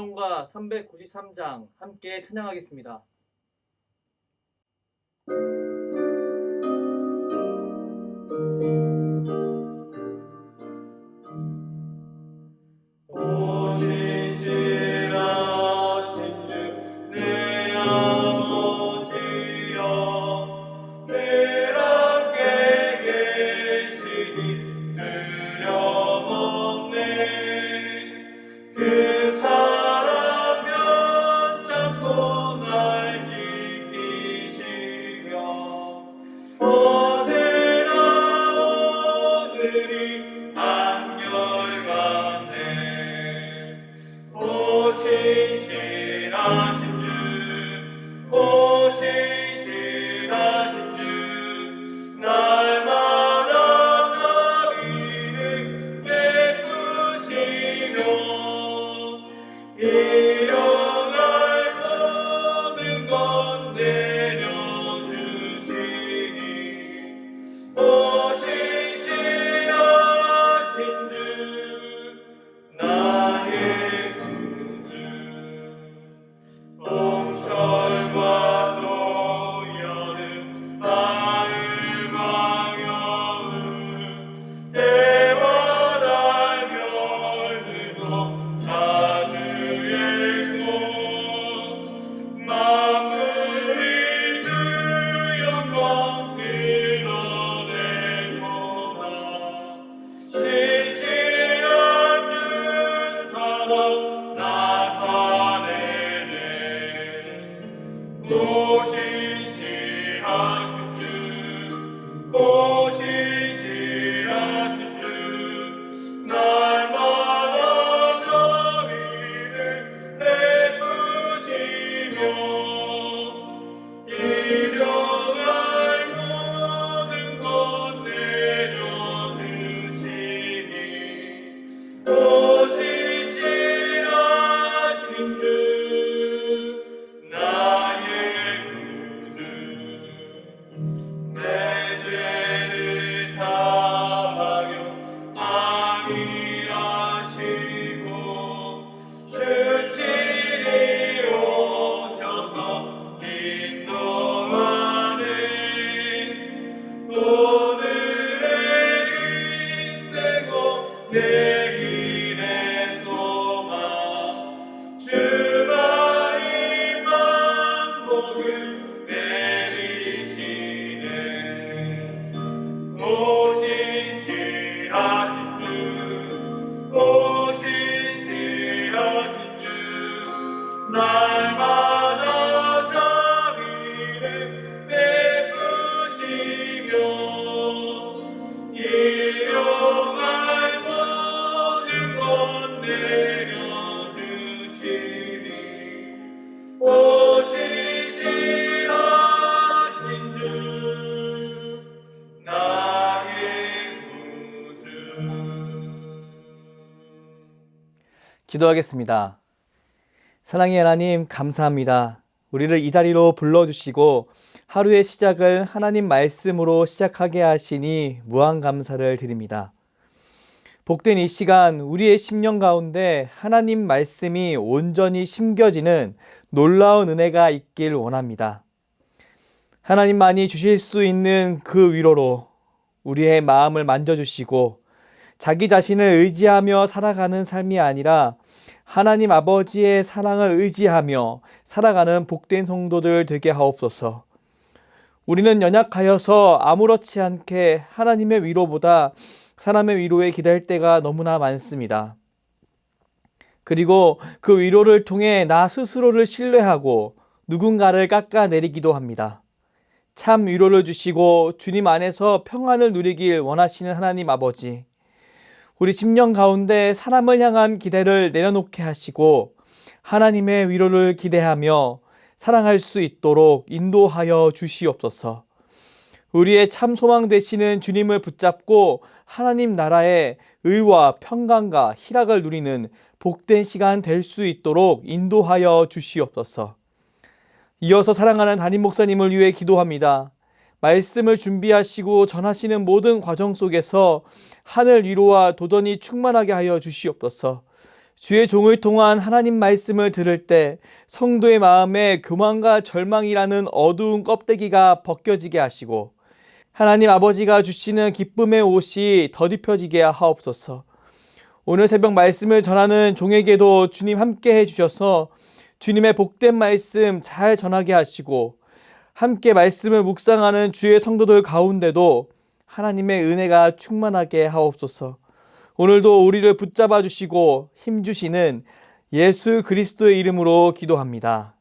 찬송가 393장 함께 찬양하겠습니다. 기도하겠습니다. 사랑의 하나님, 감사합니다. 우리를 이 자리로 불러주시고 하루의 시작을 하나님 말씀으로 시작하게 하시니 무한 감사를 드립니다. 복된 이 시간, 우리의 심령 가운데 하나님 말씀이 온전히 심겨지는 놀라운 은혜가 있길 원합니다. 하나님만이 주실 수 있는 그 위로로 우리의 마음을 만져주시고 자기 자신을 의지하며 살아가는 삶이 아니라 하나님 아버지의 사랑을 의지하며 살아가는 복된 성도들 되게 하옵소서. 우리는 연약하여서 아무렇지 않게 하나님의 위로보다 사람의 위로에 기댈 때가 너무나 많습니다. 그리고 그 위로를 통해 나 스스로를 신뢰하고 누군가를 깎아내리기도 합니다. 참 위로를 주시고 주님 안에서 평안을 누리길 원하시는 하나님 아버지, 우리 심령 가운데 사람을 향한 기대를 내려놓게 하시고 하나님의 위로를 기대하며 사랑할 수 있도록 인도하여 주시옵소서. 우리의 참 소망 되시는 주님을 붙잡고 하나님 나라의 의와 평강과 희락을 누리는 복된 시간 될 수 있도록 인도하여 주시옵소서. 이어서 사랑하는 담임 목사님을 위해 기도합니다. 말씀을 준비하시고 전하시는 모든 과정 속에서 하늘 위로와 도전이 충만하게 하여 주시옵소서. 주의 종을 통한 하나님 말씀을 들을 때 성도의 마음에 교만과 절망이라는 어두운 껍데기가 벗겨지게 하시고 하나님 아버지가 주시는 기쁨의 옷이 덧입혀지게 하옵소서. 오늘 새벽 말씀을 전하는 종에게도 주님 함께 해주셔서 주님의 복된 말씀 잘 전하게 하시고 함께 말씀을 묵상하는 주의 성도들 가운데도 하나님의 은혜가 충만하게 하옵소서. 오늘도 우리를 붙잡아 주시고 힘 주시는 예수 그리스도의 이름으로 기도합니다.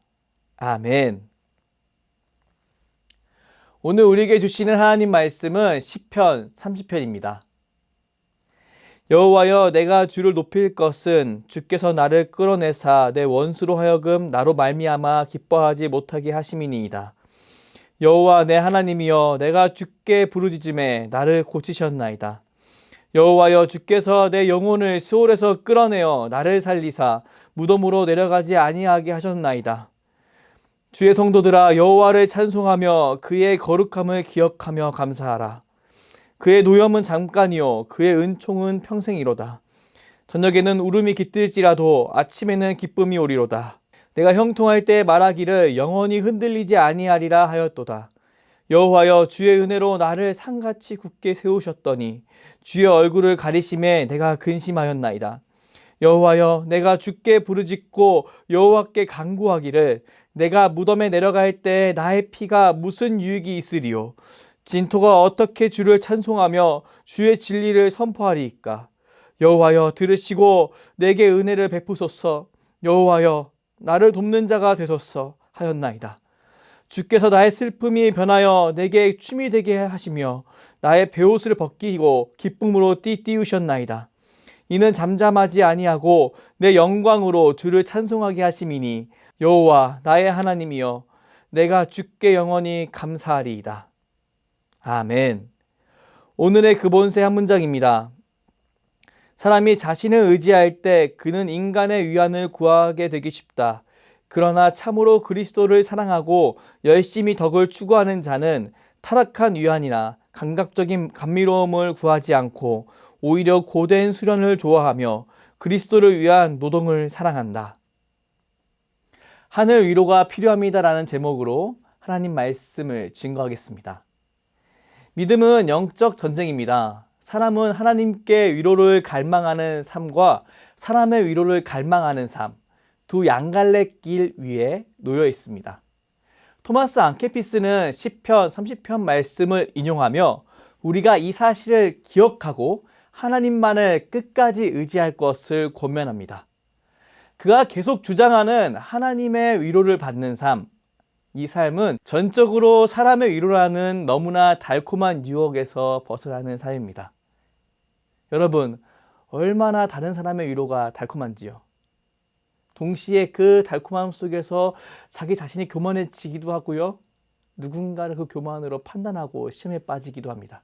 아멘. 오늘 우리에게 주시는 하나님 말씀은 시편 30편입니다. 여호와여, 내가 주를 높일 것은 주께서 나를 끌어내사 내 원수로 하여금 나로 말미암아 기뻐하지 못하게 하심이니이다. 여호와 내 하나님이여, 내가 주께 부르짖음에 나를 고치셨나이다. 여호와여, 주께서 내 영혼을 수올에서 끌어내어 나를 살리사 무덤으로 내려가지 아니하게 하셨나이다. 주의 성도들아, 여호와를 찬송하며 그의 거룩함을 기억하며 감사하라. 그의 노염은 잠깐이요 그의 은총은 평생이로다. 저녁에는 울음이 깃들지라도 아침에는 기쁨이 오리로다. 내가 형통할 때 말하기를 영원히 흔들리지 아니하리라 하였도다. 여호와여, 주의 은혜로 나를 상같이 굳게 세우셨더니 주의 얼굴을 가리심에 내가 근심하였나이다. 여호와여, 내가 주께 부르짖고 여호와께 간구하기를 내가 무덤에 내려갈 때 나의 피가 무슨 유익이 있으리요. 진토가 어떻게 주를 찬송하며 주의 진리를 선포하리이까. 여호와여, 들으시고 내게 은혜를 베푸소서. 여호와여, 나를 돕는 자가 되소서 하였나이다. 주께서 나의 슬픔이 변하여 내게 춤이 되게 하시며 나의 베옷을 벗기고 기쁨으로 띠띠우셨나이다. 이는 잠잠하지 아니하고 내 영광으로 주를 찬송하게 하심이니 여호와 나의 하나님이여, 내가 주께 영원히 감사하리이다. 아멘. 오늘의 그본세 한 문장입니다. 사람이 자신을 의지할 때 그는 인간의 위안을 구하게 되기 쉽다. 그러나 참으로 그리스도를 사랑하고 열심히 덕을 추구하는 자는 타락한 위안이나 감각적인 감미로움을 구하지 않고 오히려 고된 수련을 좋아하며 그리스도를 위한 노동을 사랑한다. 하늘 위로가 필요합니다라는 제목으로 하나님 말씀을 증거하겠습니다. 믿음은 영적 전쟁입니다. 사람은 하나님께 위로를 갈망하는 삶과 사람의 위로를 갈망하는 삶, 두 양갈래 길 위에 놓여 있습니다. 토마스 앙케피스는 시편 30편 말씀을 인용하며 우리가 이 사실을 기억하고 하나님만을 끝까지 의지할 것을 권면합니다. 그가 계속 주장하는 하나님의 위로를 받는 삶, 이 삶은 전적으로 사람의 위로라는 너무나 달콤한 유혹에서 벗어나는 삶입니다. 여러분, 얼마나 다른 사람의 위로가 달콤한지요. 동시에 그 달콤함 속에서 자기 자신이 교만해지기도 하고요. 누군가를 그 교만으로 판단하고 시험에 빠지기도 합니다.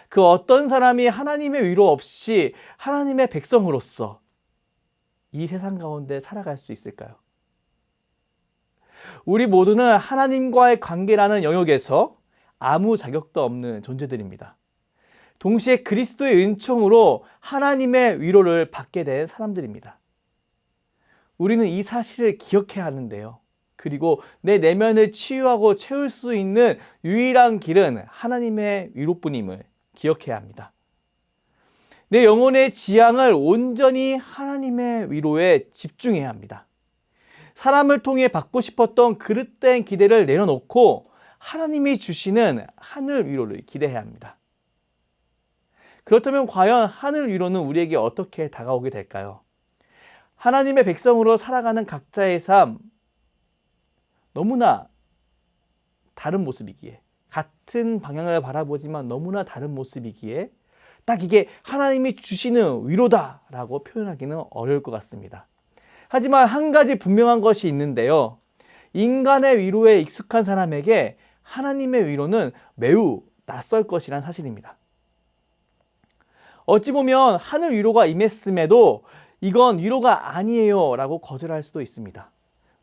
그 어떤 사람이 하나님의 위로 없이 하나님의 백성으로서 이 세상 가운데 살아갈 수 있을까요? 우리 모두는 하나님과의 관계라는 영역에서 아무 자격도 없는 존재들입니다. 동시에 그리스도의 은총으로 하나님의 위로를 받게 된 사람들입니다. 우리는 이 사실을 기억해야 하는데요. 그리고 내 내면을 치유하고 채울 수 있는 유일한 길은 하나님의 위로뿐임을 기억해야 합니다. 내 영혼의 지향을 온전히 하나님의 위로에 집중해야 합니다. 사람을 통해 받고 싶었던 그릇된 기대를 내려놓고 하나님이 주시는 하늘 위로를 기대해야 합니다. 그렇다면 과연 하늘 위로는 우리에게 어떻게 다가오게 될까요? 하나님의 백성으로 살아가는 각자의 삶, 너무나 다른 모습이기에, 같은 방향을 바라보지만 너무나 다른 모습이기에 딱 이게 하나님이 주시는 위로다라고 표현하기는 어려울 것 같습니다. 하지만 한 가지 분명한 것이 있는데요. 인간의 위로에 익숙한 사람에게 하나님의 위로는 매우 낯설 것이란 사실입니다. 어찌 보면 하늘 위로가 임했음에도 이건 위로가 아니에요 라고 거절할 수도 있습니다.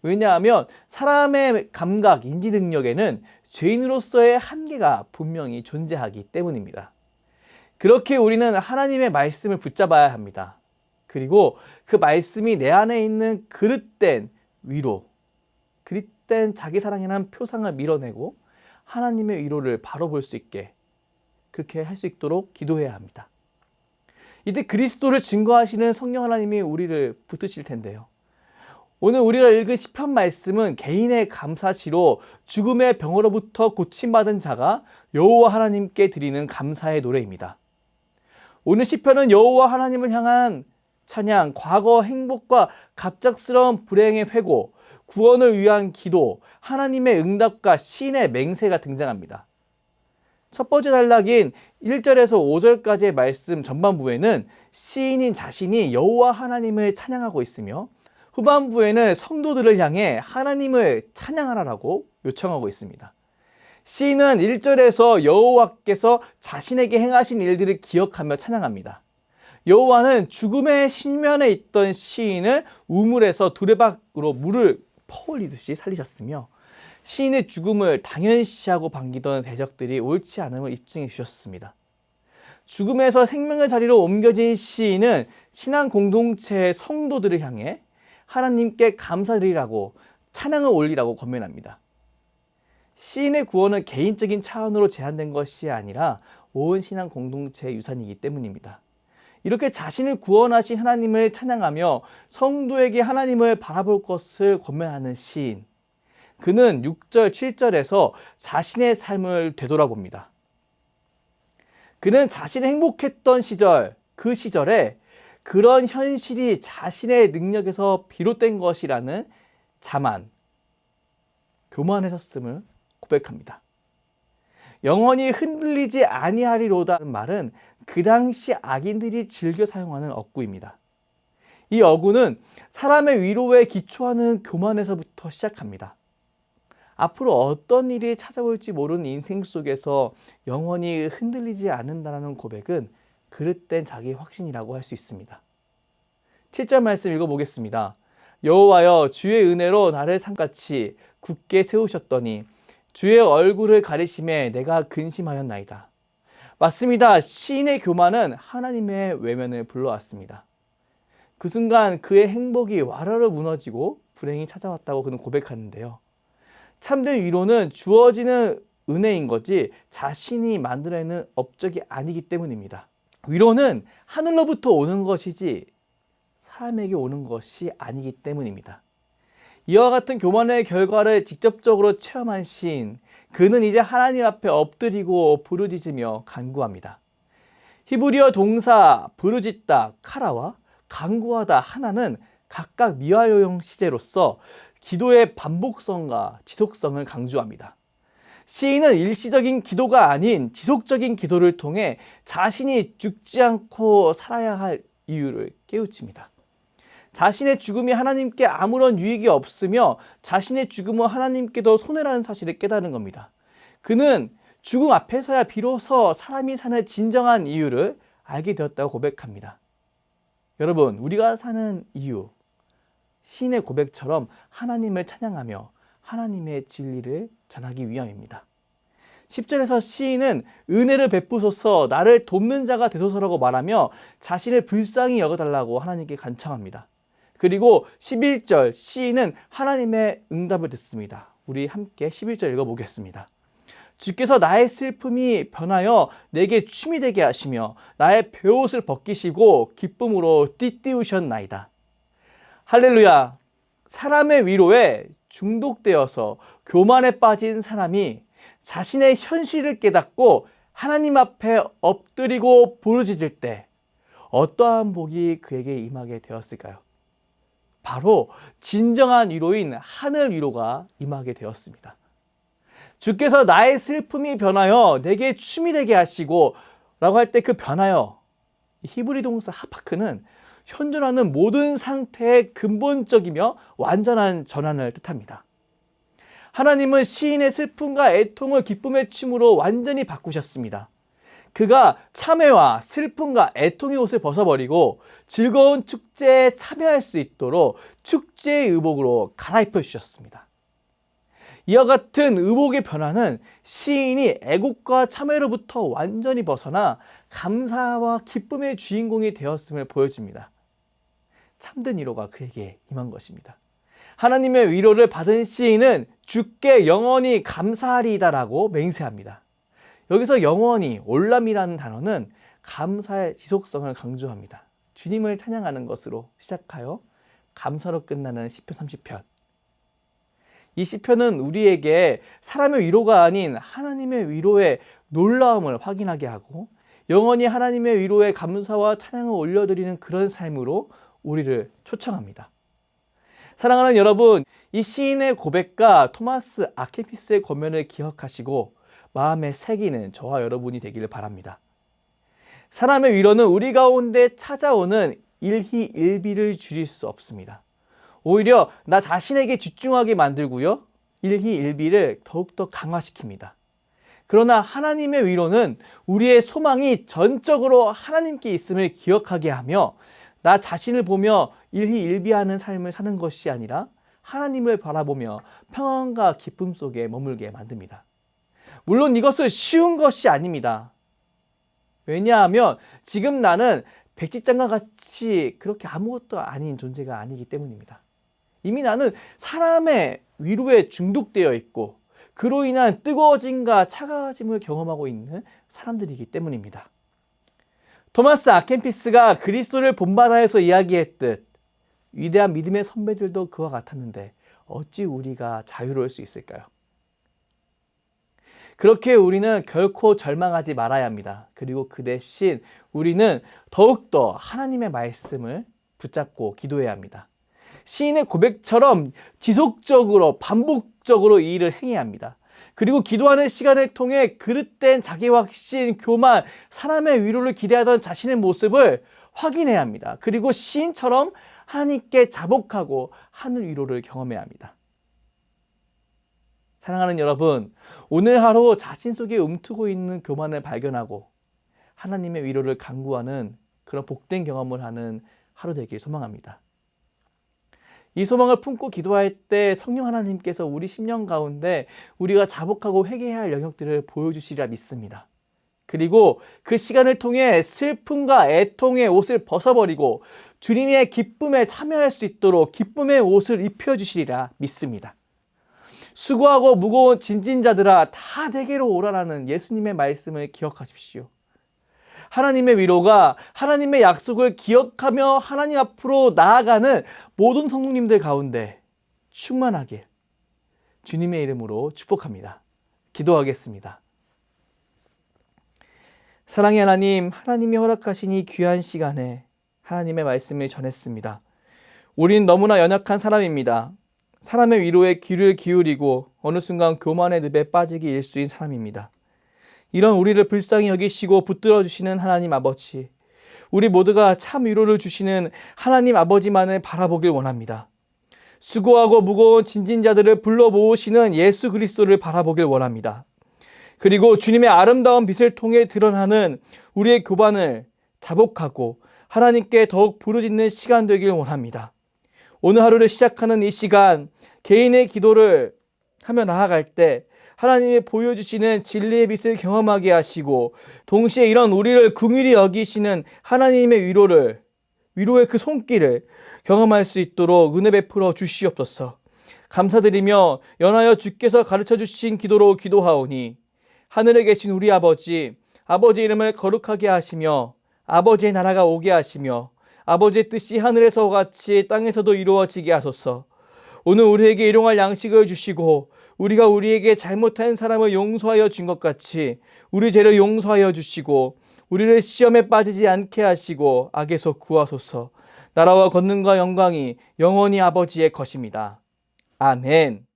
왜냐하면 사람의 감각, 인지 능력에는 죄인으로서의 한계가 분명히 존재하기 때문입니다. 그렇게 우리는 하나님의 말씀을 붙잡아야 합니다. 그리고 그 말씀이 내 안에 있는 그릇된 위로, 그릇된 자기 사랑이라는 표상을 밀어내고 하나님의 위로를 바로 볼 수 있게 그렇게 할 수 있도록 기도해야 합니다. 이때 그리스도를 증거하시는 성령 하나님이 우리를 붙드실 텐데요. 오늘 우리가 읽은 시편 말씀은 개인의 감사시로 죽음의 병으로부터 고침받은 자가 여호와 하나님께 드리는 감사의 노래입니다. 오늘 시편은 여호와 하나님을 향한 찬양, 과거 행복과 갑작스러운 불행의 회고, 구원을 위한 기도, 하나님의 응답과 시인의 맹세가 등장합니다. 첫 번째 단락인 1절에서 5절까지의 말씀 전반부에는 시인인 자신이 여호와 하나님을 찬양하고 있으며 후반부에는 성도들을 향해 하나님을 찬양하라고 요청하고 있습니다. 시인은 1절에서 여호와께서 자신에게 행하신 일들을 기억하며 찬양합니다. 여호와는 죽음의 신면에 있던 시인을 우물에서 두레박으로 물을 퍼올리듯이 살리셨으며 시인의 죽음을 당연시하고 반기던 대적들이 옳지 않음을 입증해 주셨습니다. 죽음에서 생명의 자리로 옮겨진 시인은 신앙 공동체의 성도들을 향해 하나님께 감사드리라고 찬양을 올리라고 권면합니다. 시인의 구원은 개인적인 차원으로 제한된 것이 아니라 온 신앙 공동체의 유산이기 때문입니다. 이렇게 자신을 구원하신 하나님을 찬양하며 성도에게 하나님을 바라볼 것을 권면하는 시인, 그는 6절, 7절에서 자신의 삶을 되돌아봅니다. 그는 자신이 행복했던 시절, 그 시절에 그런 현실이 자신의 능력에서 비롯된 것이라는 자만, 교만했었음을 고백합니다. 영원히 흔들리지 아니하리로다는 말은 그 당시 악인들이 즐겨 사용하는 어구입니다. 이 어구는 사람의 위로에 기초하는 교만에서부터 시작합니다. 앞으로 어떤 일이 찾아올지 모르는 인생 속에서 영원히 흔들리지 않는다는 고백은 그릇된 자기 확신이라고 할 수 있습니다. 7절 말씀 읽어보겠습니다. 여호와여, 주의 은혜로 나를 산같이 굳게 세우셨더니 주의 얼굴을 가리심에 내가 근심하였나이다. 맞습니다. 시인의 교만은 하나님의 외면을 불러왔습니다. 그 순간 그의 행복이 와르르 무너지고 불행이 찾아왔다고 그는 고백하는데요. 참된 위로는 주어지는 은혜인 거지 자신이 만들어내는 업적이 아니기 때문입니다. 위로는 하늘로부터 오는 것이지 사람에게 오는 것이 아니기 때문입니다. 이와 같은 교만의 결과를 직접적으로 체험한 시인, 그는 이제 하나님 앞에 엎드리고 부르짖으며 간구합니다. 히브리어 동사 부르짖다, 카라와 간구하다, 하나는 각각 미완료형 시제로서 기도의 반복성과 지속성을 강조합니다. 시인은 일시적인 기도가 아닌 지속적인 기도를 통해 자신이 죽지 않고 살아야 할 이유를 깨우칩니다. 자신의 죽음이 하나님께 아무런 유익이 없으며 자신의 죽음은 하나님께도 손해라는 사실을 깨달은 겁니다. 그는 죽음 앞에서야 비로소 사람이 사는 진정한 이유를 알게 되었다고 고백합니다. 여러분, 우리가 사는 이유, 시인의 고백처럼 하나님을 찬양하며 하나님의 진리를 전하기 위함입니다. 10절에서 시인은 은혜를 베푸소서, 나를 돕는 자가 되소서라고 말하며 자신을 불쌍히 여겨달라고 하나님께 간청합니다. 그리고 11절 시인은 하나님의 응답을 듣습니다. 우리 함께 11절 읽어보겠습니다. 주께서 나의 슬픔이 변하여 내게 춤이 되게 하시며 나의 베옷을 벗기시고 기쁨으로 띠띠우셨나이다. 할렐루야. 사람의 위로에 중독되어서 교만에 빠진 사람이 자신의 현실을 깨닫고 하나님 앞에 엎드리고 부르짖을 때 어떠한 복이 그에게 임하게 되었을까요? 바로 진정한 위로인 하늘 위로가 임하게 되었습니다. 주께서 나의 슬픔이 변하여 내게 춤이 되게 하시고 라고 할 때 그 변하여, 히브리 동사 하파크는 현존하는 모든 상태의 근본적이며 완전한 전환을 뜻합니다. 하나님은 시인의 슬픔과 애통을 기쁨의 춤으로 완전히 바꾸셨습니다. 그가 참회와 슬픔과 애통의 옷을 벗어버리고 즐거운 축제에 참여할 수 있도록 축제의 의복으로 갈아입혀 주셨습니다. 이와 같은 의복의 변화는 시인이 애국과 참회로부터 완전히 벗어나 감사와 기쁨의 주인공이 되었음을 보여줍니다. 참된 위로가 그에게 임한 것입니다. 하나님의 위로를 받은 시인은 주께 영원히 감사하리이다라고 맹세합니다. 여기서 영원히, 올람이라는 단어는 감사의 지속성을 강조합니다. 주님을 찬양하는 것으로 시작하여 감사로 끝나는 시편 30편. 이 시편은 우리에게 사람의 위로가 아닌 하나님의 위로의 놀라움을 확인하게 하고 영원히 하나님의 위로에 감사와 찬양을 올려드리는 그런 삶으로 우리를 초청합니다. 사랑하는 여러분, 이 시인의 고백과 토마스 아케피스의 권면을 기억하시고 마음에 새기는 저와 여러분이 되기를 바랍니다. 사람의 위로는 우리 가운데 찾아오는 일희일비를 줄일 수 없습니다. 오히려 나 자신에게 집중하게 만들고요, 일희일비를 더욱더 강화시킵니다. 그러나 하나님의 위로는 우리의 소망이 전적으로 하나님께 있음을 기억하게 하며 나 자신을 보며 일희일비하는 삶을 사는 것이 아니라 하나님을 바라보며 평안과 기쁨 속에 머물게 만듭니다. 물론 이것은 쉬운 것이 아닙니다. 왜냐하면 지금 나는 백지장과 같이 그렇게 아무것도 아닌 존재가 아니기 때문입니다. 이미 나는 사람의 위로에 중독되어 있고 그로 인한 뜨거워짐과 차가워짐을 경험하고 있는 사람들이기 때문입니다. 토마스 아켄피스가 그리스도를 본받아에서 이야기했듯 위대한 믿음의 선배들도 그와 같았는데 어찌 우리가 자유로울 수 있을까요? 그렇게 우리는 결코 절망하지 말아야 합니다. 그리고 그 대신 우리는 더욱더 하나님의 말씀을 붙잡고 기도해야 합니다. 시인의 고백처럼 지속적으로 반복적으로 이 일을 행해야 합니다. 그리고 기도하는 시간을 통해 그릇된 자기 확신, 교만, 사람의 위로를 기대하던 자신의 모습을 확인해야 합니다. 그리고 시인처럼 하나님께 자복하고 하늘 위로를 경험해야 합니다. 사랑하는 여러분, 오늘 하루 자신 속에 움트고 있는 교만을 발견하고 하나님의 위로를 간구하는 그런 복된 경험을 하는 하루 되길 소망합니다. 이 소망을 품고 기도할 때 성령 하나님께서 우리 심령 가운데 우리가 자복하고 회개해야 할 영역들을 보여주시리라 믿습니다. 그리고 그 시간을 통해 슬픔과 애통의 옷을 벗어버리고 주님의 기쁨에 참여할 수 있도록 기쁨의 옷을 입혀주시리라 믿습니다. 수고하고 무거운 짐진 자들아 다 내게로 오라라는 예수님의 말씀을 기억하십시오. 하나님의 위로가 하나님의 약속을 기억하며 하나님 앞으로 나아가는 모든 성도님들 가운데 충만하게 주님의 이름으로 축복합니다. 기도하겠습니다. 사랑의 하나님, 하나님이 허락하신 이 귀한 시간에 하나님의 말씀을 전했습니다. 우린 너무나 연약한 사람입니다. 사람의 위로에 귀를 기울이고 어느 순간 교만의 늪에 빠지기 일수인 사람입니다. 이런 우리를 불쌍히 여기시고 붙들어 주시는 하나님 아버지, 우리 모두가 참 위로를 주시는 하나님 아버지만을 바라보길 원합니다. 수고하고 무거운 짐진 자들을 불러 모으시는 예수 그리스도를 바라보길 원합니다. 그리고 주님의 아름다운 빛을 통해 드러나는 우리의 교만을 자복하고 하나님께 더욱 부르짖는 시간 되길 원합니다. 오늘 하루를 시작하는 이 시간, 개인의 기도를 하며 나아갈 때 하나님이 보여주시는 진리의 빛을 경험하게 하시고 동시에 이런 우리를 긍휼히 여기시는 하나님의 위로의 그 손길을 경험할 수 있도록 은혜 베풀어 주시옵소서. 감사드리며 연하여 주께서 가르쳐 주신 기도로 기도하오니 하늘에 계신 우리 아버지, 아버지 이름을 거룩하게 하시며 아버지의 나라가 오게 하시며 아버지의 뜻이 하늘에서 같이 땅에서도 이루어지게 하소서. 오늘 우리에게 일용할 양식을 주시고 우리가 우리에게 잘못한 사람을 용서하여 준 것 같이 우리 죄를 용서하여 주시고 우리를 시험에 빠지지 않게 하시고 악에서 구하소서. 나라와 권능과 영광이 영원히 아버지의 것입니다. 아멘.